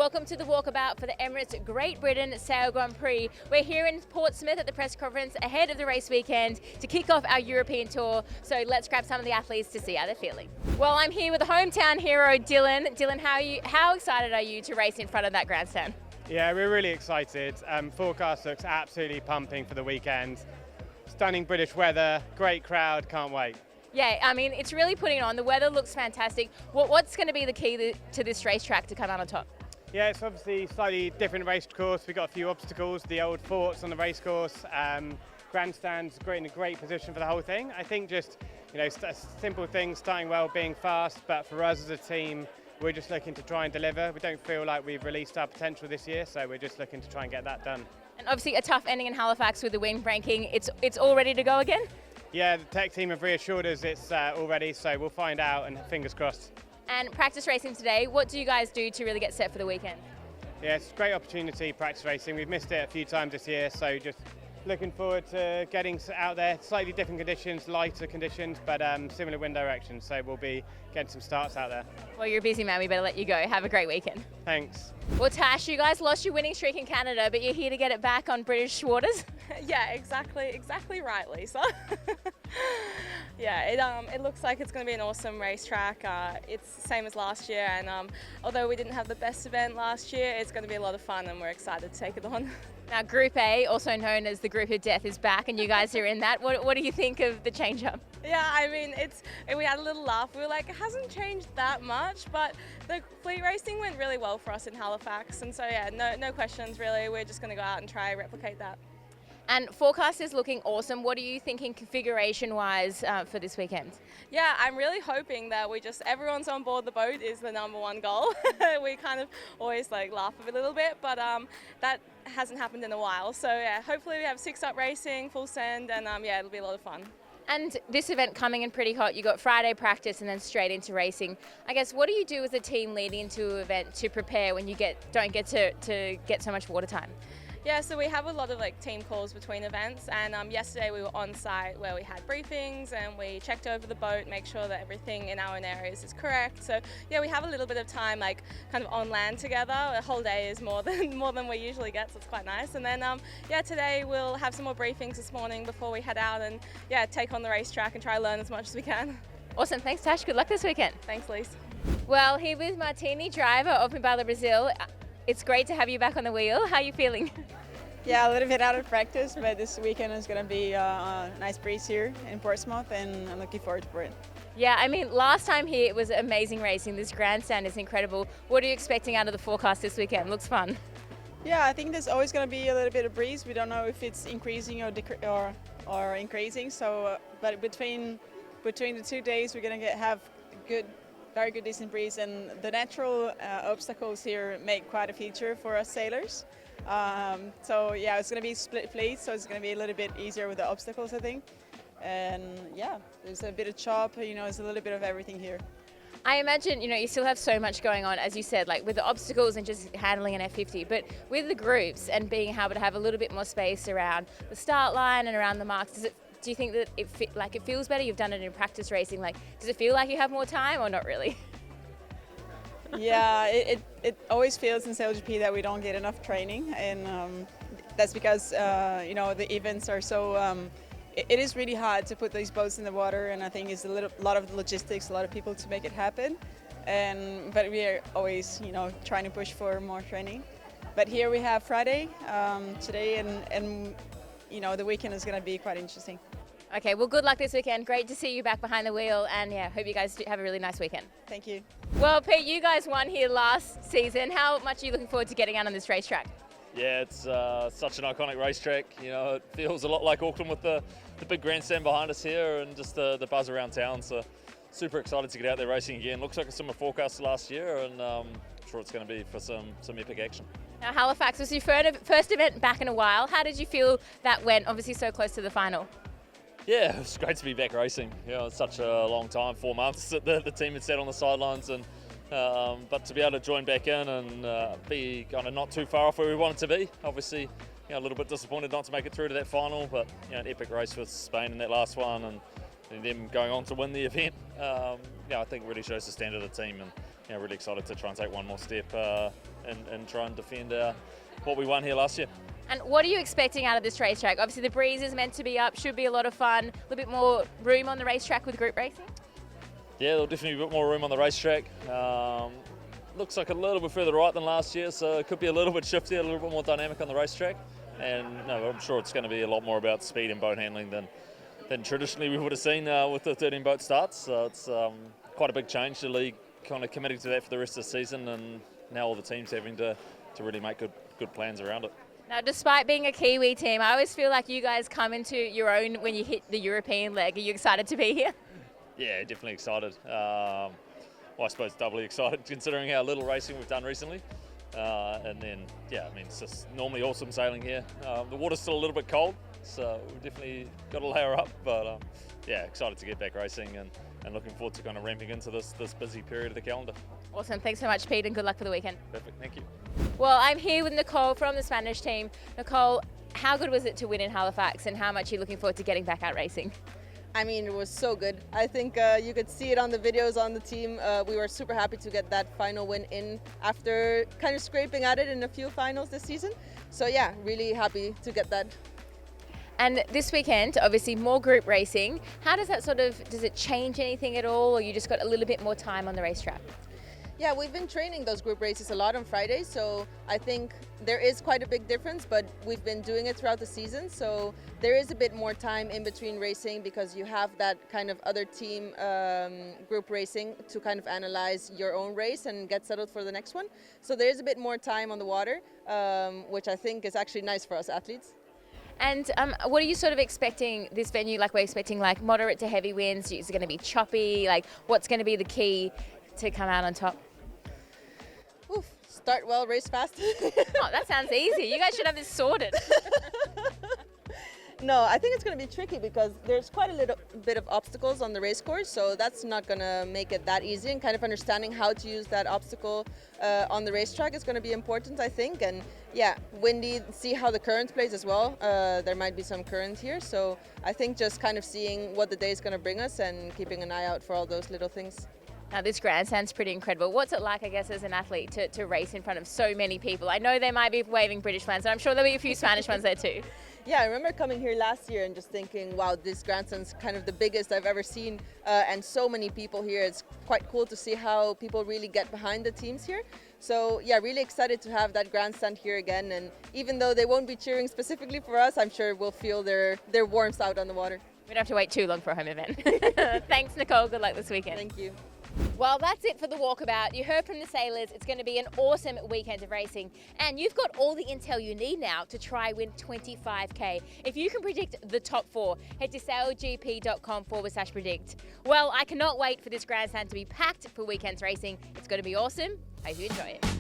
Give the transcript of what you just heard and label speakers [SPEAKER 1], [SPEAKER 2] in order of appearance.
[SPEAKER 1] Welcome to the Walkabout for the Emirates Great Britain Sail Grand Prix. We're here in Portsmouth at the press conference ahead of the race weekend to kick off our European tour. So let's grab some of the athletes to see how they're feeling. Well, I'm here with the hometown hero, Dylan. Dylan, how excited are you to race in front of that grandstand?
[SPEAKER 2] Yeah, we're really excited. Forecast looks absolutely pumping for the weekend. Stunning British weather, great crowd, can't wait.
[SPEAKER 1] Yeah, I mean, it's really putting on. The weather looks fantastic. What's going to be the key to this racetrack to come out on top?
[SPEAKER 2] Yeah, it's obviously slightly different race course. We've got a few obstacles, the old forts on the race course. Grandstand's in a great position for the whole thing. I think just, simple things, starting well, being fast, but for us as a team, we're just looking to try and deliver. We don't feel like we've released our potential this year, so we're just looking to try and get that done.
[SPEAKER 1] And obviously a tough ending in Halifax with the wind breaking. It's all ready to go again?
[SPEAKER 2] Yeah, the tech team have reassured us it's all ready, so we'll find out and fingers crossed.
[SPEAKER 1] And practice racing today, what do you guys do to really get set for the weekend?
[SPEAKER 2] Yeah, it's a great opportunity, practice racing. We've missed it a few times this year, so just looking forward to getting out there. Slightly different conditions, lighter conditions, but similar wind direction, so we'll be getting some starts out there.
[SPEAKER 1] Well, you're a busy man, we better let you go. Have a great weekend.
[SPEAKER 2] Thanks.
[SPEAKER 1] Well, Tash, you guys lost your winning streak in Canada, but you're here to get it back on British waters?
[SPEAKER 3] Yeah, exactly right, Lisa. Yeah, it looks like it's going to be an awesome racetrack. It's the same as last year, and although we didn't have the best event last year, it's going to be a lot of fun, and we're excited to take it on.
[SPEAKER 1] Now, Group A, also known as the Group of Death, is back, and you guys are in that. What do you think of the change-up?
[SPEAKER 3] Yeah, I mean, we had a little laugh. We were like, it hasn't changed that much, but the fleet racing went really well for us in Halifax, and so yeah, no questions really. We're just going to go out and try and replicate that.
[SPEAKER 1] And forecast is looking awesome. What are you thinking configuration-wise for this weekend?
[SPEAKER 3] Yeah, I'm really hoping that everyone's on board the boat is the number one goal. We kind of always laugh a little bit, but that hasn't happened in a while. So yeah, hopefully we have 6-up racing, full send, and yeah, it'll be a lot of fun.
[SPEAKER 1] And this event coming in pretty hot, you got Friday practice and then straight into racing. I guess, what do you do as a team leading into an event to prepare when you don't get to get so much water time?
[SPEAKER 3] Yeah, so we have a lot of team calls between events, and yesterday we were on site where we had briefings and we checked over the boat, make sure that everything in our own areas is correct. So yeah, we have a little bit of time kind of on land together. A whole day is more than we usually get, so it's quite nice. And then yeah, today we'll have some more briefings this morning before we head out and yeah, take on the racetrack and try to learn as much as we can.
[SPEAKER 1] Awesome, thanks Tash, good luck this weekend.
[SPEAKER 3] Thanks, Lisa.
[SPEAKER 1] Well, here with Martine Grael of Medalist Brazil. It's great to have you back on the wheel. How are you feeling?
[SPEAKER 4] Yeah, a little bit out of practice, but this weekend is going to be a nice breeze here in Portsmouth, and I'm looking forward to it.
[SPEAKER 1] Yeah, I mean, last time here it was amazing racing. This grandstand is incredible. What are you expecting out of the forecast this weekend? Looks fun.
[SPEAKER 4] Yeah, I think there's always going to be a little bit of breeze. We don't know if it's increasing or increasing. So, but between the 2 days, we're going to have very good decent breeze, and the natural obstacles here make quite a feature for us sailors. So yeah, it's going to be split fleet, so it's going to be a little bit easier with the obstacles, I think. And yeah, there's a bit of chop, there's a little bit of everything here.
[SPEAKER 1] I imagine, you still have so much going on, as you said, with the obstacles and just handling an F50, but with the groups and being able to have a little bit more space around the start line and around the marks, do you think that it feels better? You've done it in practice racing. Does it feel like you have more time or not really?
[SPEAKER 4] Yeah, it always feels in SailGP that we don't get enough training, and that's because the events are so. It is really hard to put these boats in the water, and I think it's a lot of logistics, a lot of people to make it happen. But we are always trying to push for more training. But here we have Friday today, and the weekend is going to be quite interesting.
[SPEAKER 1] Okay, well, good luck this weekend. Great to see you back behind the wheel, and yeah, hope you guys have a really nice weekend.
[SPEAKER 4] Thank you.
[SPEAKER 1] Well, Pete, you guys won here last season. How much are you looking forward to getting out on this racetrack?
[SPEAKER 5] Yeah, it's such an iconic racetrack. It feels a lot like Auckland with the big grandstand behind us here and just the buzz around town. So super excited to get out there racing again. Looks like a similar forecast to last year, and I'm sure it's going to be for some epic action.
[SPEAKER 1] Now, Halifax was your first event back in a while. How did you feel that went, obviously so close to the final?
[SPEAKER 5] Yeah, it was great to be back racing. It's such a long time, 4 months that the team had sat on the sidelines, and but to be able to join back in and be kind of not too far off where we wanted to be. Obviously, a little bit disappointed not to make it through to that final, but an epic race with Spain in that last one, and them going on to win the event. I think really shows the standard of the team, and really excited to try and take one more step and try and defend what we won here last year.
[SPEAKER 1] And what are you expecting out of this racetrack? Obviously the breeze is meant to be up, should be a lot of fun, a little bit more room on the racetrack with group racing?
[SPEAKER 5] Yeah, there'll definitely be a bit more room on the racetrack. Looks like a little bit further right than last year, so it could be a little bit shiftier, a little bit more dynamic on the racetrack. And no, I'm sure it's going to be a lot more about speed and boat handling than traditionally we would have seen with the 13 boat starts. So it's quite a big change. The league kind of committing to that for the rest of the season, and now all the teams having to really make good plans around it.
[SPEAKER 1] Now, despite being a Kiwi team, I always feel like you guys come into your own when you hit the European leg. Are you excited to be here?
[SPEAKER 5] Yeah, definitely excited. Well, I suppose doubly excited considering how little racing we've done recently. And then, yeah, I mean, it's just normally awesome sailing here. The water's still a little bit cold, so we've definitely got to layer up. But yeah, excited to get back racing and looking forward to kind of ramping into this busy period of the calendar.
[SPEAKER 1] Awesome. Thanks so much, Pete, and good luck for the weekend.
[SPEAKER 5] Perfect, thank you.
[SPEAKER 1] Well, I'm here with Nicole from the Spanish team. Nicole, how good was it to win in Halifax, and how much are you looking forward to getting back out racing?
[SPEAKER 6] I mean, it was so good. I think you could see it on the videos on the team. We were super happy to get that final win in after kind of scraping at it in a few finals this season. So yeah, really happy to get that.
[SPEAKER 1] And this weekend, obviously more group racing. How does that does it change anything at all, or you just got a little bit more time on the racetrack?
[SPEAKER 6] Yeah, we've been training those group races a lot on Fridays, so I think there is quite a big difference, but we've been doing it throughout the season, so there is a bit more time in between racing because you have that kind of other team group racing to kind of analyze your own race and get settled for the next one. So there is a bit more time on the water, which I think is actually nice for us athletes.
[SPEAKER 1] And what are you expecting this venue? Like, we're expecting like moderate to heavy winds. Is it going to be choppy? Like, what's going to be the key to come out on top?
[SPEAKER 6] Oof, start well, race fast.
[SPEAKER 1] Oh, that sounds easy. You guys should have this sorted.
[SPEAKER 6] No, I think it's going to be tricky because there's quite a little bit of obstacles on the race course, so that's not going to make it that easy, and kind of understanding how to use that obstacle on the racetrack is going to be important, I think. And yeah, windy, see how the current plays as well. There might be some current here, so I think just kind of seeing what the day is going to bring us and keeping an eye out for all those little things.
[SPEAKER 1] Now, this grandstand's pretty incredible. What's it like, I guess, as an athlete to race in front of so many people? I know they might be waving British flags, and I'm sure there'll be a few Spanish ones there too.
[SPEAKER 6] Yeah, I remember coming here last year and just thinking, wow, this grandstand's kind of the biggest I've ever seen, and so many people here. It's quite cool to see how people really get behind the teams here. So yeah, really excited to have that grandstand here again, and even though they won't be cheering specifically for us, I'm sure we'll feel their warmth out on the water.
[SPEAKER 1] We don't have to wait too long for a home event. Thanks, Nicole. Good luck this weekend.
[SPEAKER 6] Thank you.
[SPEAKER 1] Well, that's it for the Walkabout. You heard from the sailors. It's going to be an awesome weekend of racing. And you've got all the intel you need now to try win 25k. If you can predict the top four, head to sailgp.com/predict. Well, I cannot wait for this grandstand to be packed for weekend's racing. It's going to be awesome. Hope you enjoy it.